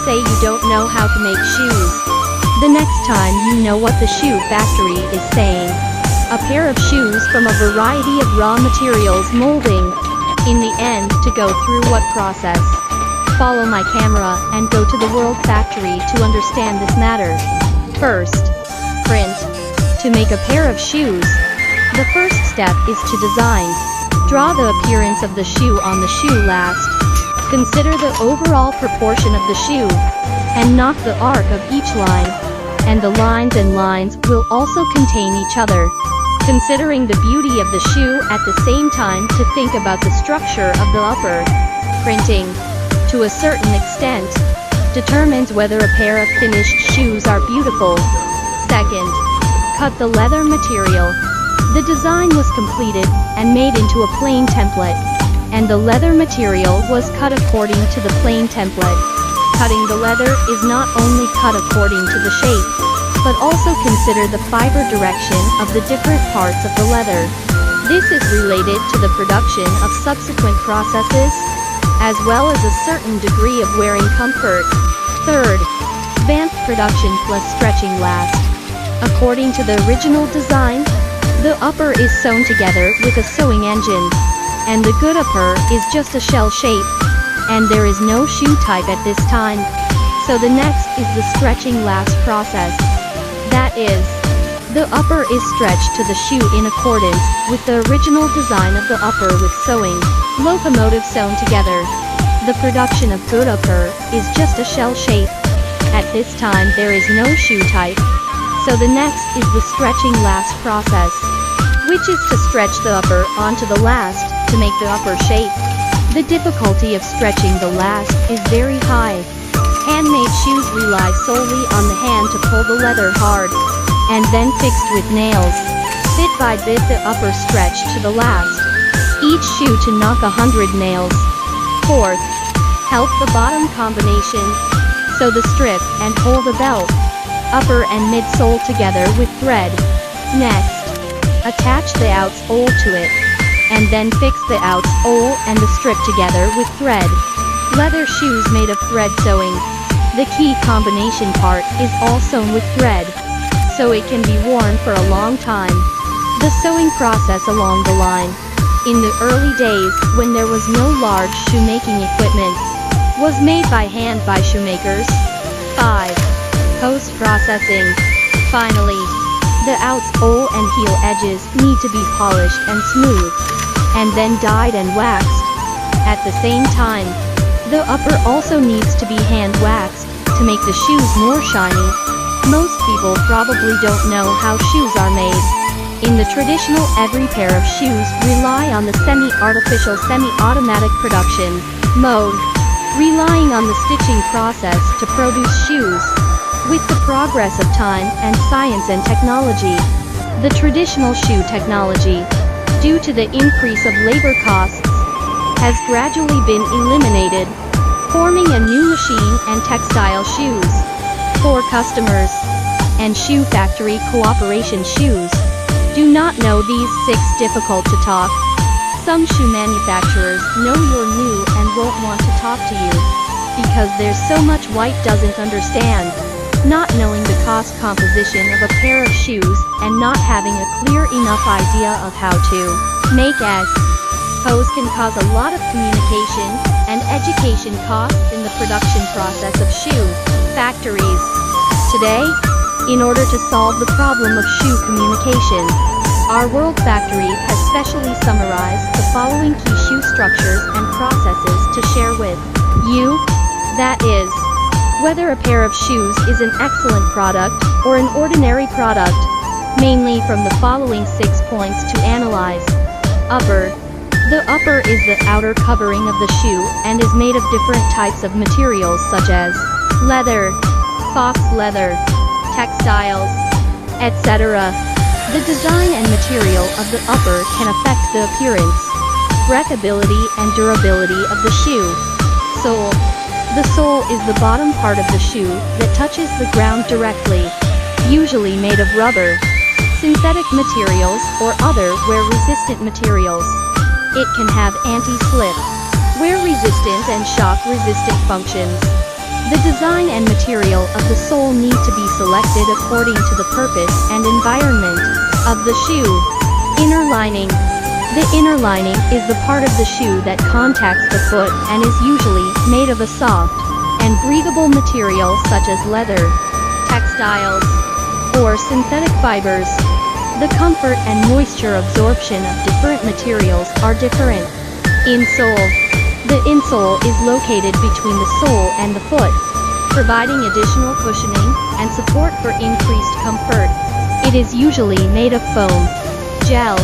say you don't know how to make shoes. The next time you know what the shoe factory is saying. A pair of shoes from a variety of raw materials molding. In the end, to go through what process? Follow my camera and go to the World Factory to understand this matter. First, print. To make a pair of shoes, the first step is to design. Draw the appearance of the shoe on the shoe last. Consider the overall proportion of the shoe, and knock the arc of each line, and the lines and lines will also contain each other. Considering the beauty of the shoe at the same time to think about the structure of the upper. Printing, to a certain extent, determines whether a pair of finished shoes are beautiful. Second, cut the leather material. The design was completed and made into a plain template, and the leather material was cut according to the plain template. Cutting the leather is not only cut according to the shape, but also consider the fiber direction of the different parts of the leather. This is related to the production of subsequent processes, as well as a certain degree of wearing comfort. Third, vamped production plus stretching last. According to the original design, the upper is sewn together with a sewing engine, and the good upper is just a shell shape, and there is no shoe type at this time. So the next is the stretching last process. That is, the upper is stretched to the shoe in accordance with the original design of the upper with sewing, locomotive sewn together. The production of good upper is just a shell shape. At this time there is no shoe type. So the next is the stretching last process, which is to stretch the upper onto the last to make the upper shape. The difficulty of stretching the last is very high. Handmade shoes rely solely on the hand to pull the leather hard, and then fixed with nails. Bit by bit the upper stretched to the last. Each shoe to knock 100 nails. Fourth, help the bottom combination. Sew the strip and hold the belt, upper and midsole together with thread. Next, attach the outsole to it, and then fix the outsole and the strip together with thread. Leather shoes made of thread sewing. The key combination part is all sewn with thread, so it can be worn for a long time. The sewing process along the line, in the early days when there was no large shoemaking equipment, was made by hand by shoemakers. 5. Post-processing. Finally, the outsole and heel edges need to be polished and smooth, and then dyed and waxed. At the same time, the upper also needs to be hand waxed to make the shoes more shiny. Most people probably don't know how shoes are made. In the traditional, every pair of shoes rely on the semi-artificial, semi-automatic production mode, relying on the stitching process to produce shoes. With the progress of time and science and technology, the traditional shoe technology, due to the increase of labor costs, has gradually been eliminated, forming a new machine and textile shoes for customers. And shoe factory cooperation shoes. Do not know these 6 difficult to talk. Some shoe manufacturers know you're new and won't want to talk to you, because there's so much white doesn't understand. Not knowing the cost composition of a pair of shoes and not having a clear enough idea of how to make pose can cause a lot of communication and education costs in the production process of shoe factories. Today, in order to solve the problem of shoe communication, our World Factory has specially summarized the following key shoe structures and processes to share with you. That is, whether a pair of shoes is an excellent product or an ordinary product, mainly from the following 6 points to analyze. Upper. The upper is the outer covering of the shoe and is made of different types of materials such as leather, fox leather, textiles, etc. The design and material of the upper can affect the appearance, breathability and durability of the shoe. Sole. The sole is the bottom part of the shoe that touches the ground directly, usually made of rubber, synthetic materials or other wear-resistant materials. It can have anti-slip, wear-resistant and shock-resistant functions. The design and material of the sole need to be selected according to the purpose and environment of the shoe. Inner lining. The inner lining is the part of the shoe that contacts the foot and is usually made of a soft and breathable material such as leather, textiles, or synthetic fibers. The comfort and moisture absorption of different materials are different. Insole. The insole is located between the sole and the foot, providing additional cushioning and support for increased comfort. It is usually made of foam, gel,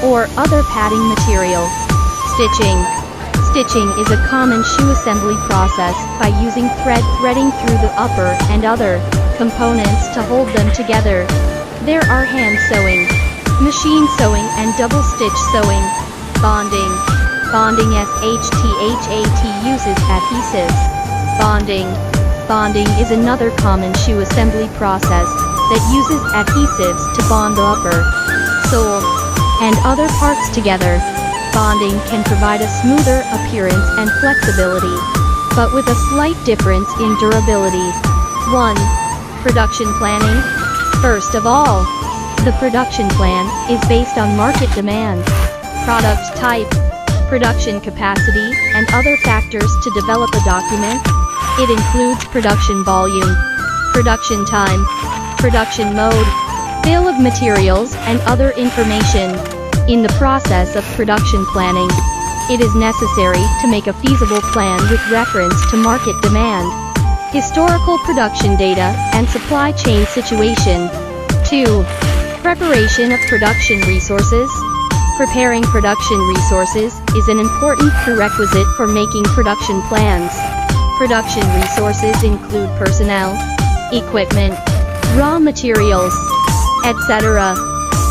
or other padding material. Stitching. Stitching is a common shoe assembly process by using threading through the upper and other components to hold them together. There are hand sewing, machine sewing, and double stitch sewing. Bonding. Bonding SHTHAT uses adhesives. Bonding. Bonding is another common shoe assembly process that uses adhesives to bond the upper, sole, and other parts together. Bonding can provide a smoother appearance and flexibility, but with a slight difference in durability. 1. Production planning. First of all, the production plan is based on market demand, product type, production capacity, and other factors to develop a document. It includes production volume, production time, production mode, sale of materials, and other information. In the process of production planning, it is necessary to make a feasible plan with reference to market demand, historical production data, and supply chain situation. 2. Preparation of production resources. Preparing production resources is an important prerequisite for making production plans. Production resources include personnel, equipment, raw materials, etc.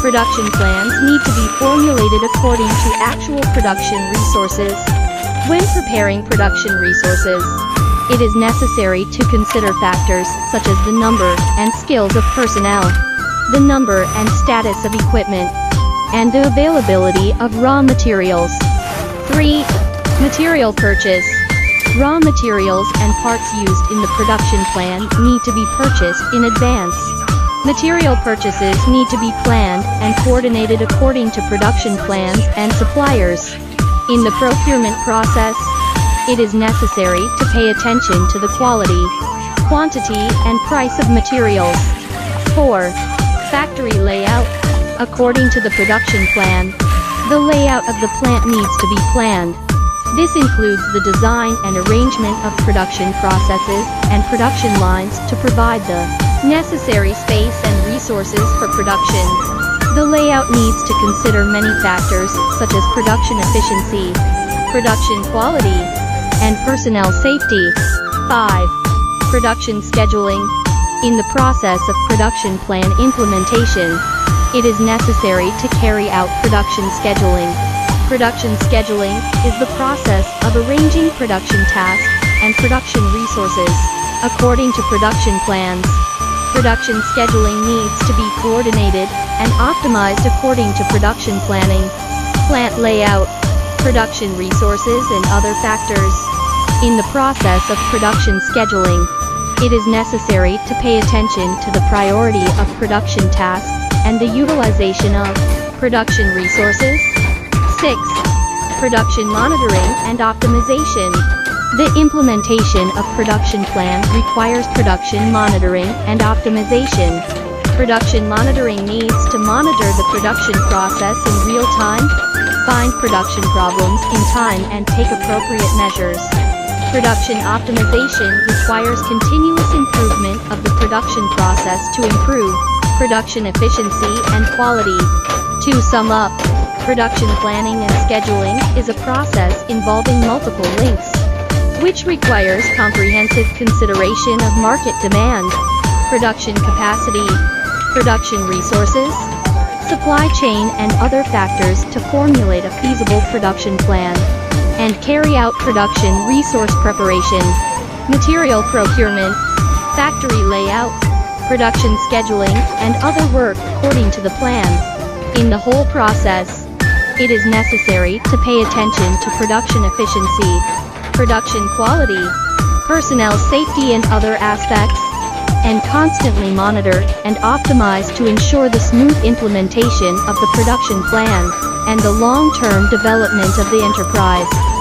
Production plans need to be formulated according to actual production resources. When preparing production resources, it is necessary to consider factors such as the number and skills of personnel, the number and status of equipment, and the availability of raw materials. 3. Material purchase. Raw materials and parts used in the production plan need to be purchased in advance. Material purchases need to be planned and coordinated according to production plans and suppliers. In the procurement process, it is necessary to pay attention to the quality, quantity, and price of materials. 4. Factory layout. According to the production plan, the layout of the plant needs to be planned. This includes the design and arrangement of production processes and production lines to provide the necessary space and resources for production. The layout needs to consider many factors such as production efficiency, production quality, and personnel safety. 5. Production scheduling. In the process of production plan implementation, it is necessary to carry out production scheduling. Production scheduling is the process of arranging production tasks and production resources according to production plans. Production scheduling needs to be coordinated and optimized according to production planning, plant layout, production resources, and other factors. In the process of production scheduling, it is necessary to pay attention to the priority of production tasks and the utilization of production resources. 6. Production monitoring and optimization. The implementation of production plan requires production monitoring and optimization. Production monitoring needs to monitor the production process in real time, find production problems in time, and take appropriate measures. Production optimization requires continuous improvement of the production process to improve production efficiency and quality. To sum up, production planning and scheduling is a process involving multiple links, which requires comprehensive consideration of market demand, production capacity, production resources, supply chain, and other factors to formulate a feasible production plan and carry out production resource preparation, material procurement, factory layout, production scheduling, and other work according to the plan. In the whole process, it is necessary to pay attention to production efficiency, production quality, personnel safety and other aspects, and constantly monitor and optimize to ensure the smooth implementation of the production plan and the long-term development of the enterprise.